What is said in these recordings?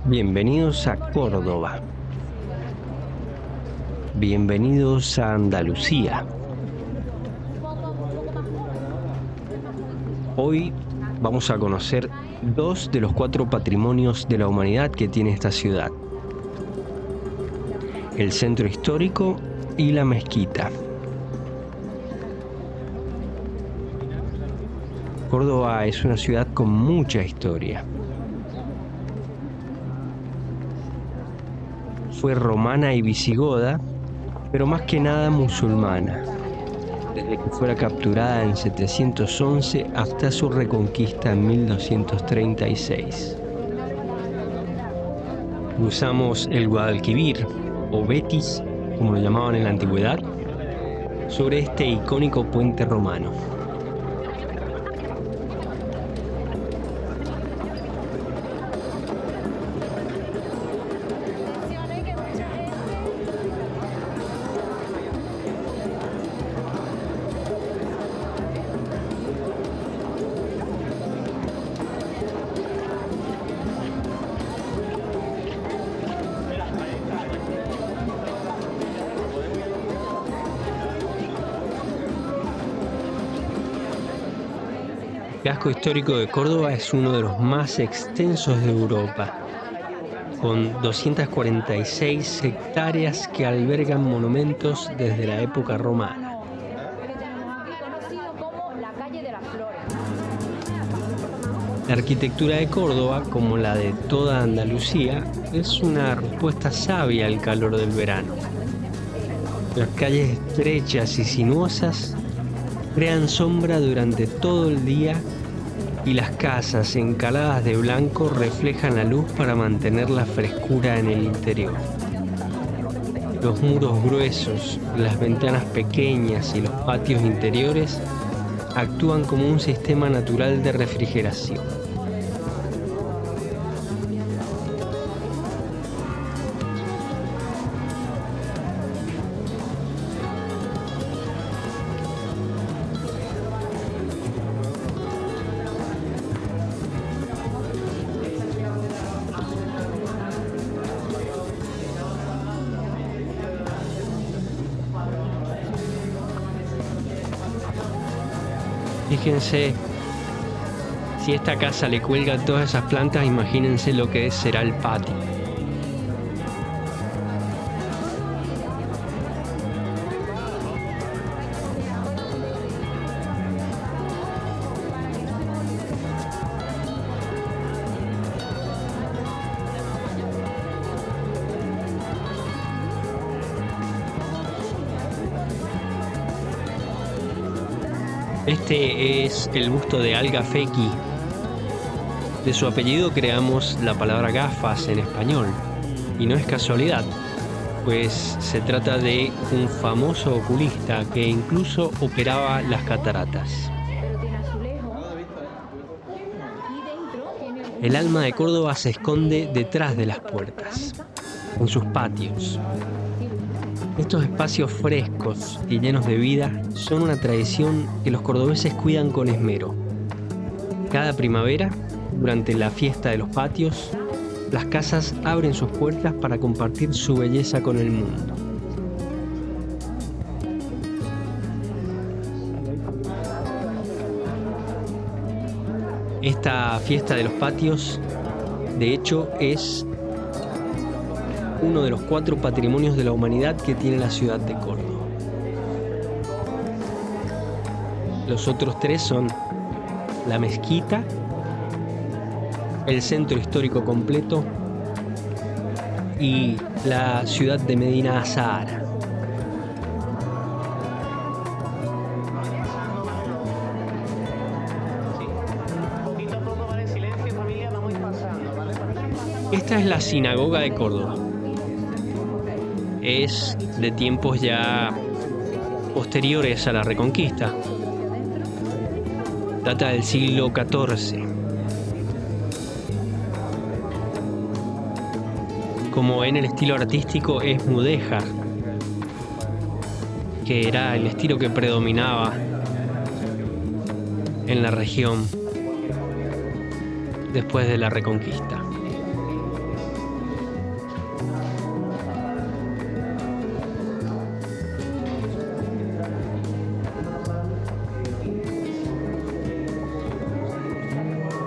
Bienvenidos a Córdoba. Bienvenidos a Andalucía. Hoy vamos a conocer dos de los 4 patrimonios de la humanidad que tiene esta ciudad: el centro histórico y la mezquita. Córdoba es una ciudad con mucha historia. Fue romana y visigoda, pero más que nada musulmana, desde que fuera capturada en 711 hasta su reconquista en 1236. Usamos el Guadalquivir, o Betis, como lo llamaban en la antigüedad, sobre este icónico puente romano. El casco histórico de Córdoba es uno de los más extensos de Europa, con 246 hectáreas que albergan monumentos desde la época romana. La arquitectura de Córdoba, como la de toda Andalucía, es una respuesta sabia al calor del verano. Las calles estrechas y sinuosas crean sombra durante todo el día y las casas encaladas de blanco reflejan la luz para mantener la frescura en el interior. Los muros gruesos, las ventanas pequeñas y los patios interiores actúan como un sistema natural de refrigeración. Fíjense, si esta casa le cuelga todas esas plantas, imagínense lo que será el patio. Este es el busto de Al-Gafeki. De su apellido creamos la palabra gafas en español, y no es casualidad, pues se trata de un famoso oculista que incluso operaba las cataratas. El alma de Córdoba se esconde detrás de las puertas, en sus patios. Estos espacios frescos y llenos de vida son una tradición que los cordobeses cuidan con esmero. Cada primavera, durante la fiesta de los patios, las casas abren sus puertas para compartir su belleza con el mundo. Esta fiesta de los patios, de hecho, es uno de los 4 patrimonios de la humanidad que tiene la ciudad de Córdoba. Los otros 3 son la mezquita, el centro histórico completo y la ciudad de Medina Azahara. Esta es la sinagoga de Córdoba. Es de tiempos ya posteriores a la Reconquista. Data del siglo XIV. Como ven, el estilo artístico es mudéjar, que era el estilo que predominaba en la región después de la Reconquista.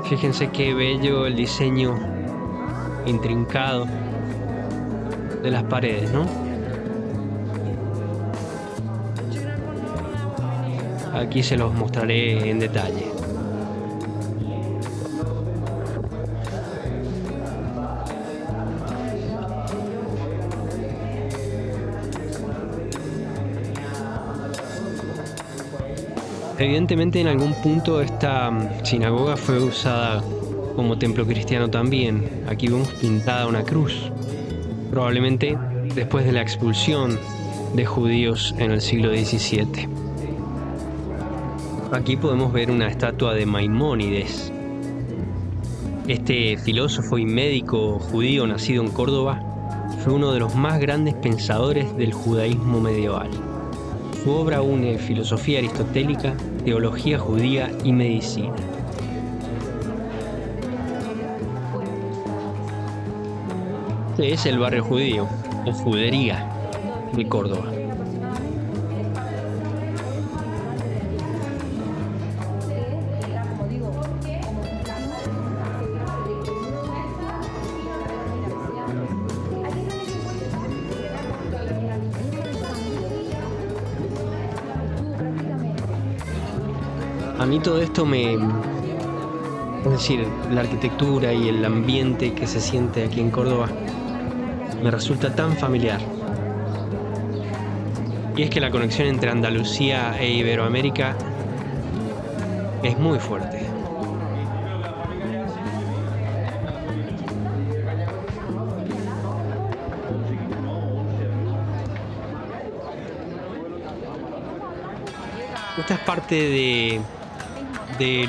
Fíjense qué bello el diseño intrincado de las paredes, ¿no? Aquí se los mostraré en detalle. Evidentemente en algún punto esta sinagoga fue usada como templo cristiano también. Aquí vemos pintada una cruz, probablemente después de la expulsión de judíos en el siglo XVII. Aquí podemos ver una estatua de Maimónides. Este filósofo y médico judío nacido en Córdoba fue uno de los más grandes pensadores del judaísmo medieval. Su obra une filosofía aristotélica, teología judía y medicina. Este es el barrio judío, o judería, de Córdoba. A mí todo esto es decir, la arquitectura y el ambiente que se siente aquí en Córdoba me resulta tan familiar. Y es que la conexión entre Andalucía e Iberoamérica es muy fuerte. Esta es parte de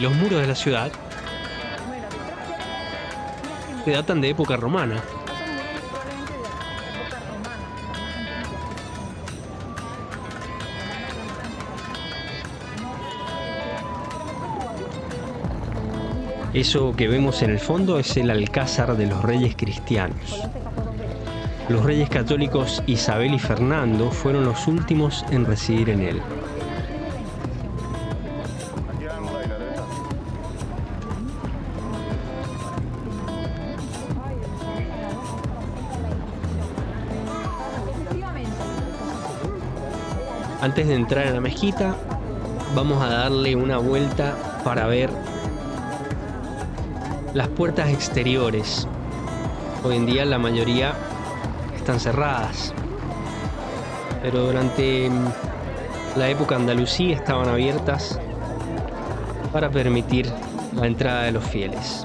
los muros de la ciudad, que datan de época romana. Eso que vemos en el fondo es el Alcázar de los Reyes Cristianos. Los reyes católicos Isabel y Fernando fueron los últimos en residir en él. Antes de entrar a la mezquita, vamos a darle una vuelta para ver las puertas exteriores. Hoy en día la mayoría están cerradas, pero durante la época andalusí estaban abiertas para permitir la entrada de los fieles.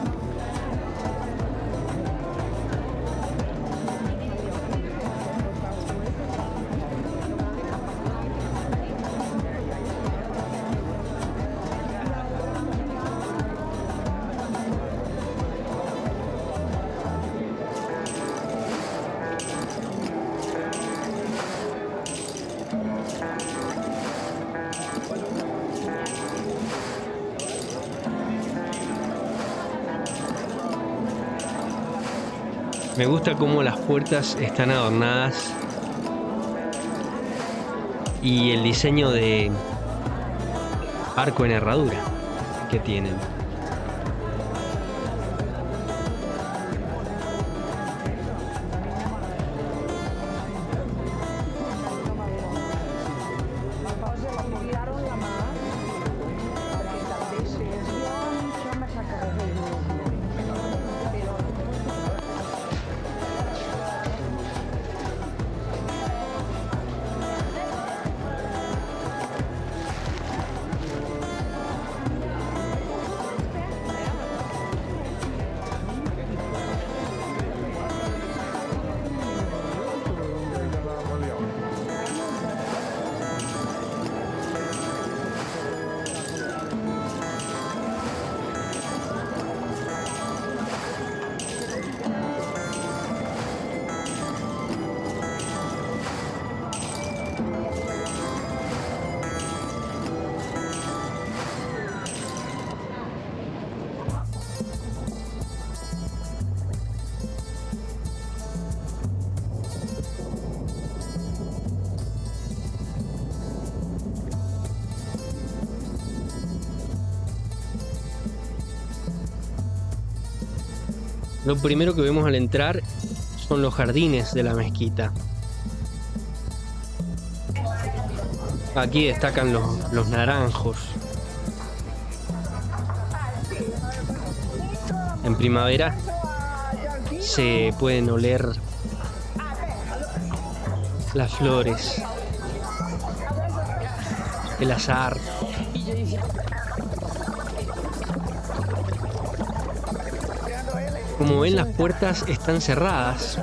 Me gusta cómo las puertas están adornadas y el diseño de arco en herradura que tienen. Lo primero que vemos al entrar son los jardines de la mezquita. Aquí destacan los naranjos. En primavera se pueden oler las flores, el azahar. Como ven, las puertas están cerradas,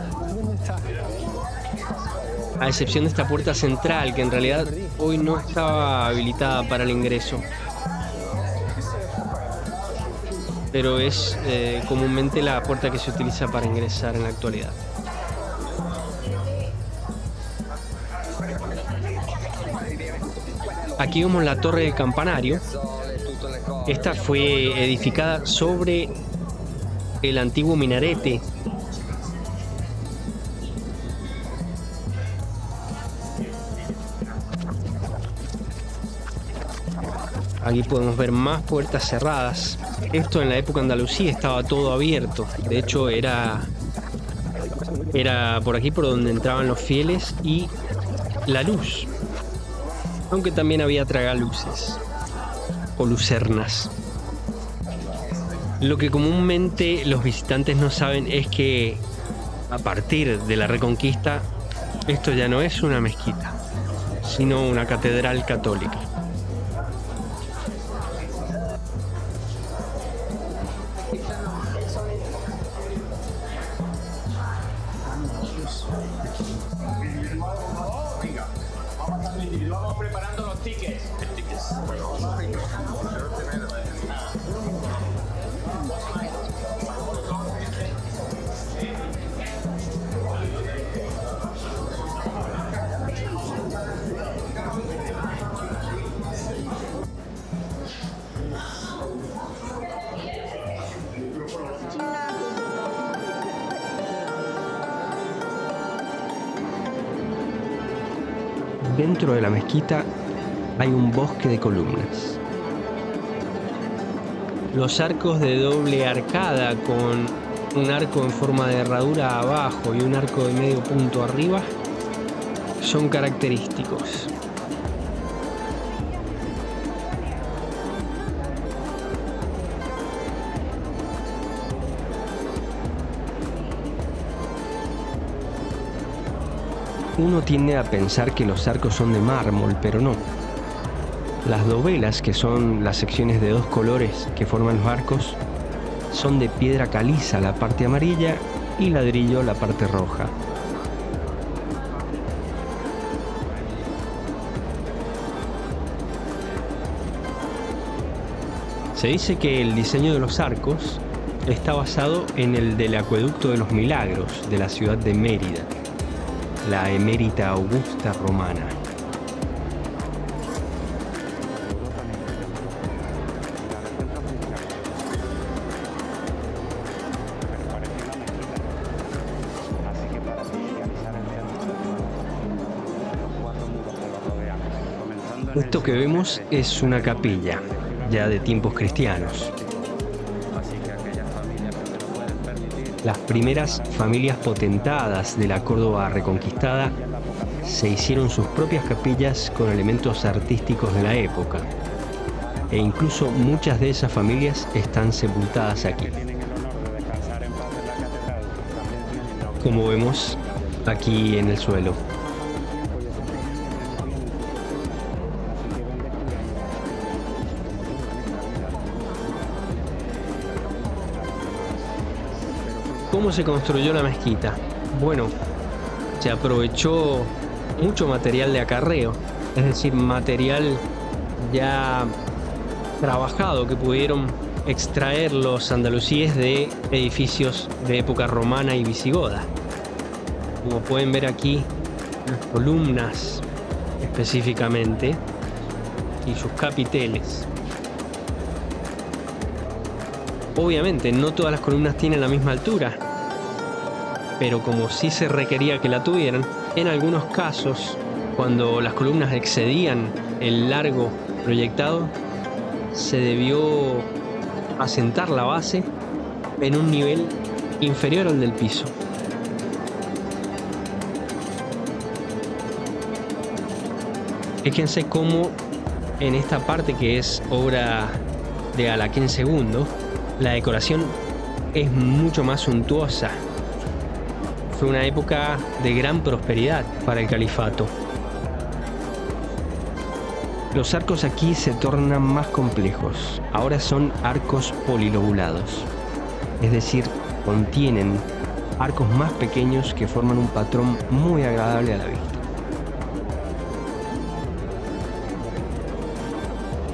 a excepción de esta puerta central, que en realidad hoy no estaba habilitada para el ingreso, pero es comúnmente la puerta que se utiliza para ingresar en la actualidad. Aquí vemos la torre del campanario. Esta fue edificada sobre el antiguo minarete. Aquí podemos ver más puertas cerradas. Esto en la época andalusí estaba todo abierto. De hecho, era por aquí por donde entraban los fieles y la luz. Aunque también había tragaluces o lucernas. Lo que comúnmente los visitantes no saben es que a partir de la Reconquista esto ya no es una mezquita, sino una catedral católica. Vamos preparando los tickets. Dentro de la mezquita hay un bosque de columnas. Los arcos de doble arcada con un arco en forma de herradura abajo y un arco de medio punto arriba son característicos. Uno tiende a pensar que los arcos son de mármol, pero no. Las dovelas, que son las secciones de dos colores que forman los arcos, son de piedra caliza la parte amarilla y ladrillo la parte roja. Se dice que el diseño de los arcos está basado en el del Acueducto de los Milagros de la ciudad de Mérida, la emérita Augusta romana. Esto que vemos es una capilla, ya de tiempos cristianos. Las primeras familias potentadas de la Córdoba reconquistada se hicieron sus propias capillas con elementos artísticos de la época, e incluso muchas de esas familias están sepultadas aquí, como vemos aquí en el suelo. ¿Cómo se construyó la mezquita? Bueno, se aprovechó mucho material de acarreo, es decir, material ya trabajado que pudieron extraer los andalusíes de edificios de época romana y visigoda. Como pueden ver aquí, las columnas específicamente y sus capiteles. Obviamente no todas las columnas tienen la misma altura, pero como sí se requería que la tuvieran, en algunos casos, cuando las columnas excedían el largo proyectado, se debió asentar la base en un nivel inferior al del piso. Fíjense cómo en esta parte que es obra de Alaquén II, la decoración es mucho más suntuosa. Fue una época de gran prosperidad para el califato. Los arcos aquí se tornan más complejos. Ahora son arcos polilobulados, es decir, contienen arcos más pequeños que forman un patrón muy agradable a la vista.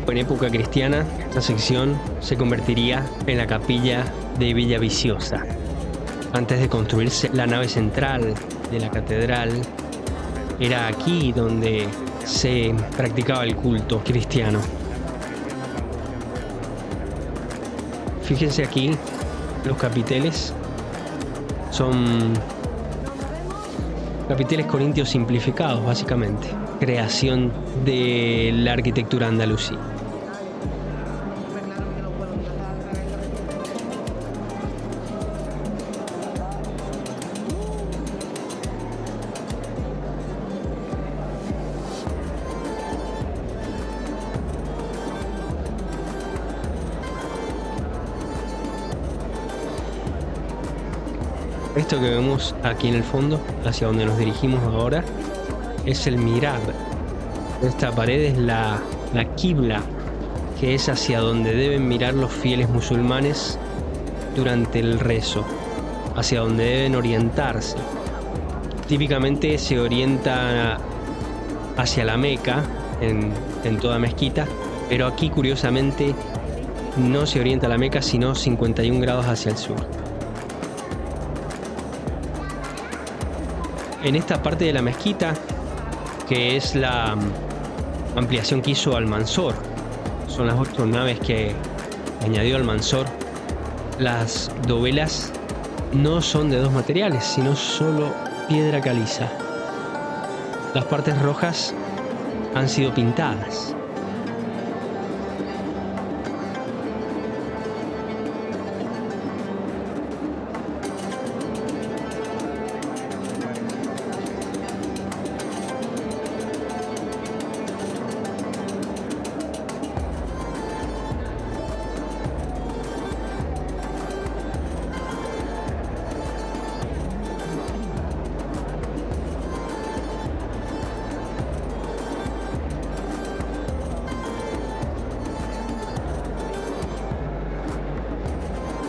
En época cristiana, esta sección se convertiría en la capilla de Villa Viciosa. Antes de construirse la nave central de la catedral, era aquí donde se practicaba el culto cristiano. Fíjense aquí, los capiteles son capiteles corintios simplificados, básicamente, creación de la arquitectura andalusí. Esto que vemos aquí en el fondo, hacia donde nos dirigimos ahora, es el mihrab. Esta pared es la qibla, que es hacia donde deben mirar los fieles musulmanes durante el rezo, hacia donde deben orientarse. Típicamente se orienta hacia la Meca en toda mezquita, pero aquí curiosamente no se orienta a la Meca, sino 51 grados hacia el sur. En esta parte de la mezquita, que es la ampliación que hizo Almanzor, son las 8 naves que añadió Almanzor, las dovelas no son de dos materiales, sino solo piedra caliza. Las partes rojas han sido pintadas.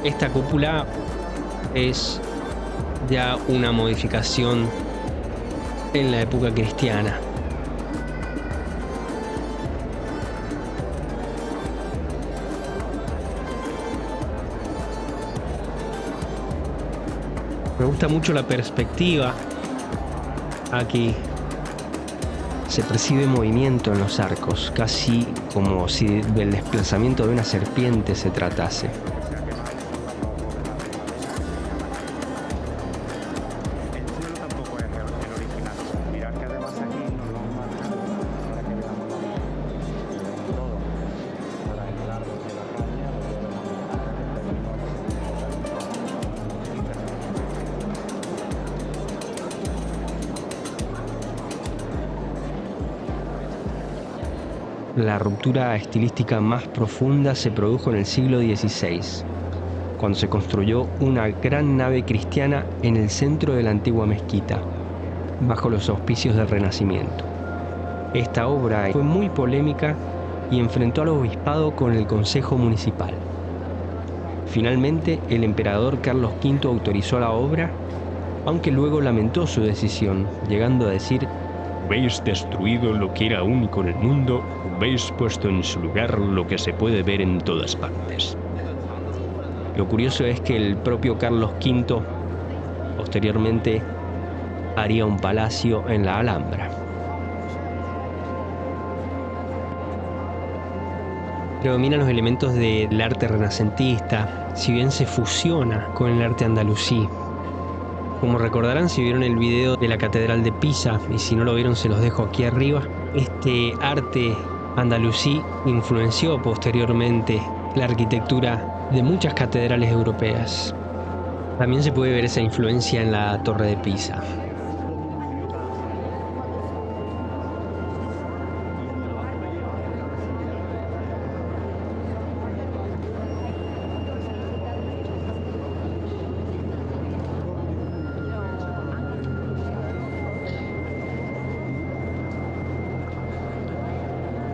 Esta cúpula es ya una modificación en la época cristiana. Me gusta mucho la perspectiva aquí. Se percibe movimiento en los arcos, casi como si del desplazamiento de una serpiente se tratase. La ruptura estilística más profunda se produjo en el siglo XVI, cuando se construyó una gran nave cristiana en el centro de la antigua mezquita, bajo los auspicios del Renacimiento. Esta obra fue muy polémica y enfrentó al obispado con el Consejo Municipal. Finalmente, el emperador Carlos V autorizó la obra, aunque luego lamentó su decisión, llegando a decir: «Habéis destruido lo que era único en el mundo, habéis puesto en su lugar lo que se puede ver en todas partes». Lo curioso es que el propio Carlos V posteriormente haría un palacio en la Alhambra. Predominan los elementos del arte renacentista, si bien se fusiona con el arte andalusí. Como recordarán si vieron el video de la Catedral de Pisa, y si no lo vieron se los dejo aquí arriba, este arte andalusí influenció posteriormente la arquitectura de muchas catedrales europeas. También se puede ver esa influencia en la Torre de Pisa.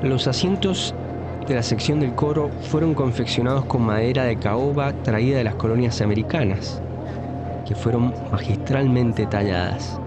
Los asientos de la sección del coro fueron confeccionados con madera de caoba traída de las colonias americanas, que fueron magistralmente talladas.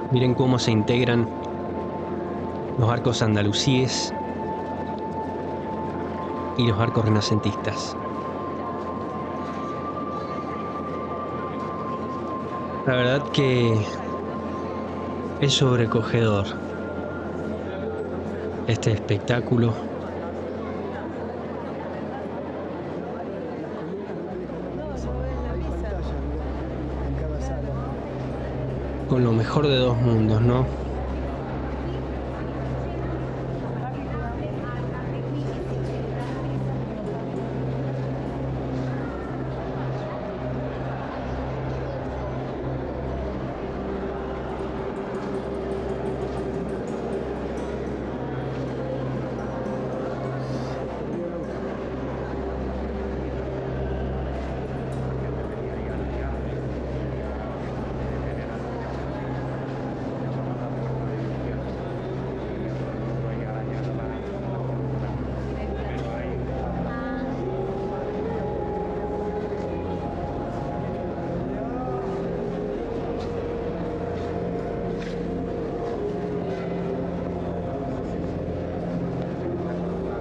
Miren cómo se integran los arcos andalusíes y los arcos renacentistas. La verdad que es sobrecogedor este espectáculo. Con lo mejor de dos mundos, ¿no?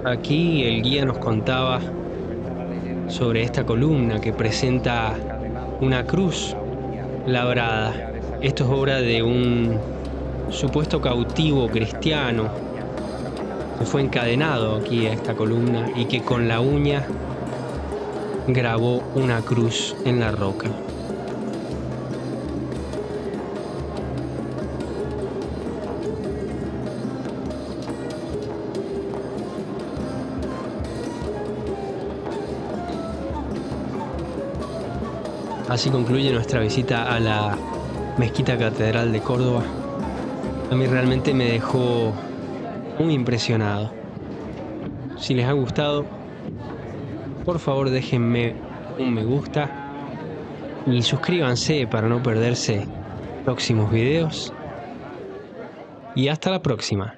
Aquí el guía nos contaba sobre esta columna que presenta una cruz labrada. Esto es obra de un supuesto cautivo cristiano que fue encadenado aquí a esta columna y que con la uña grabó una cruz en la roca. Así concluye nuestra visita a la Mezquita Catedral de Córdoba. A mí realmente me dejó muy impresionado. Si les ha gustado, por favor déjenme un me gusta y suscríbanse para no perderse próximos videos. Y hasta la próxima.